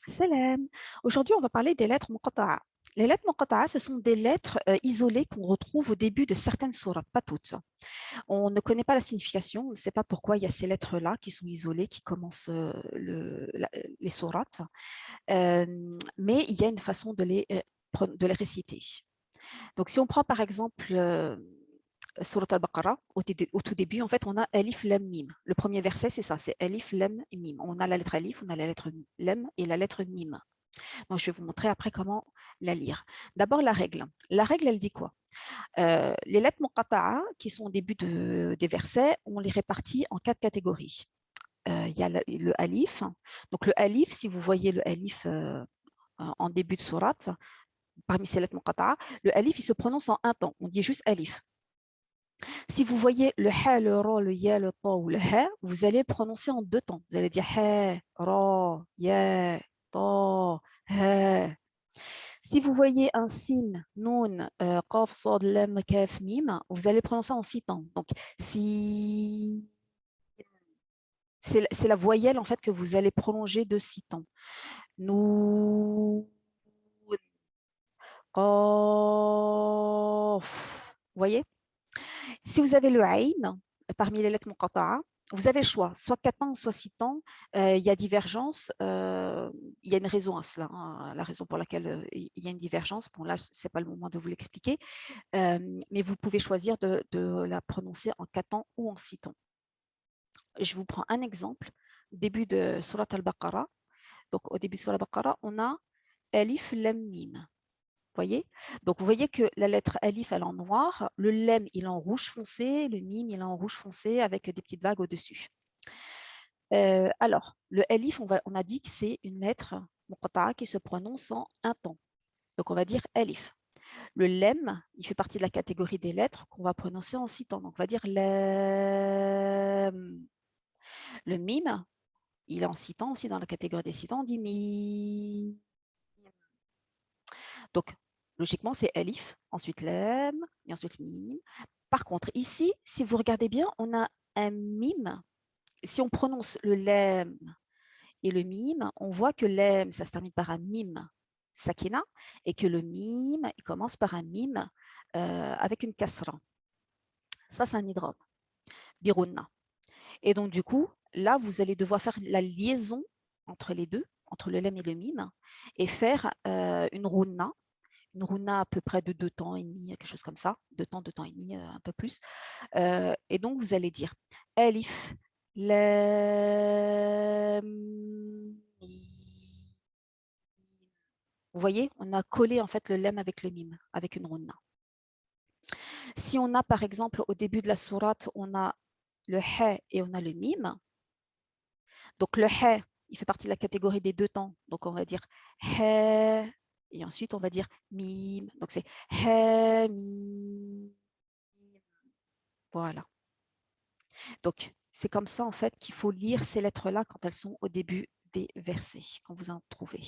Salam. Aujourd'hui, on va parler des lettres muqatta'a. Les lettres muqatta'a, ce sont des lettres isolées qu'on retrouve au début de certaines sourates, pas toutes. On ne connaît pas la signification, on ne sait pas pourquoi il y a ces lettres-là qui sont isolées, qui commencent les sourates, mais il y a une façon de les réciter. Donc, si on prend par exemple Surat al-Baqarah, au tout début, en fait, on a Alif Lam Mim. Le premier verset, c'est ça, c'est Alif Lam Mim. On a la lettre Alif, on a la lettre Lam et la lettre Mim. Donc, je vais vous montrer après comment la lire. D'abord, la règle. La règle, elle dit quoi? Les lettres muqatta'a, qui sont au début des versets, on les répartit en 4 catégories. Il y a le alif. Donc, le alif, si vous voyez le alif en début de sourate, parmi ces lettres muqatta'a, le alif, il se prononce en un temps. On dit juste alif. Si vous voyez le ha, le ra, le ya, le ta ou le ha, vous allez le prononcer en 2 temps. Vous allez dire ha, ra, ya, ta, ha. Si vous voyez un sin, noun, qaf, sad, lam, kaf, mim, vous allez le prononcer en 6 temps. Donc, si c'est la voyelle en fait que vous allez prolonger de 6 temps. Nou, qaf. Vous voyez? Si vous avez le aïn parmi les lettres muqatta'a, vous avez le choix, soit 4 temps, soit 6 temps. Il y a divergence. Il y a une raison à cela, hein, la raison pour laquelle il y a une divergence. Bon, là, ce n'est pas le moment de vous l'expliquer, mais vous pouvez choisir de la prononcer en 4 temps ou en 6 temps. Je vous prends un exemple. Début de Surat al-Baqarah. Donc, au début de Surat al-Baqarah, on a Alif Lam Mim. Voyez. Donc, vous voyez que la lettre alif, elle est en noir, le lem, il est en rouge foncé, le mim, il est en rouge foncé avec des petites vagues au-dessus. Alors, le alif, on a dit que c'est une lettre muqatta'a qui se prononce en un temps. Donc, on va dire alif. Le lem, il fait partie de la catégorie des lettres qu'on va prononcer en 6 temps. Donc, on va dire lam. Le mim, il est en 6 temps aussi dans la catégorie des 6 temps, on dit mi. Donc, logiquement, c'est alif, ensuite lam, et ensuite mim. Par contre, ici, si vous regardez bien, on a un mim. Si on prononce le lam et le mim, on voit que lam, ça se termine par un mim sakina, et que le mim, il commence par un mim avec une kasra. Ça, c'est un idgham, birunna. Et donc, du coup, là, vous allez devoir faire la liaison entre les deux, entre le lam et le mim, et faire une runna à peu près de 2 temps et demi, quelque chose comme ça, 2 temps, 2 temps et demi, un peu plus. Et donc, vous allez dire Alif, Lam, Mim. Vous voyez, on a collé en fait le lem avec le mim, avec une runna. Si on a par exemple au début de la sourate, on a le ha et on a le mim. Donc le ha, il fait partie de la catégorie des 2 temps. Donc on va dire ha et ensuite on va dire mim. Donc c'est ha, mim. Voilà. Donc, c'est comme ça, en fait, qu'il faut lire ces lettres-là quand elles sont au début des versets, quand vous en trouvez.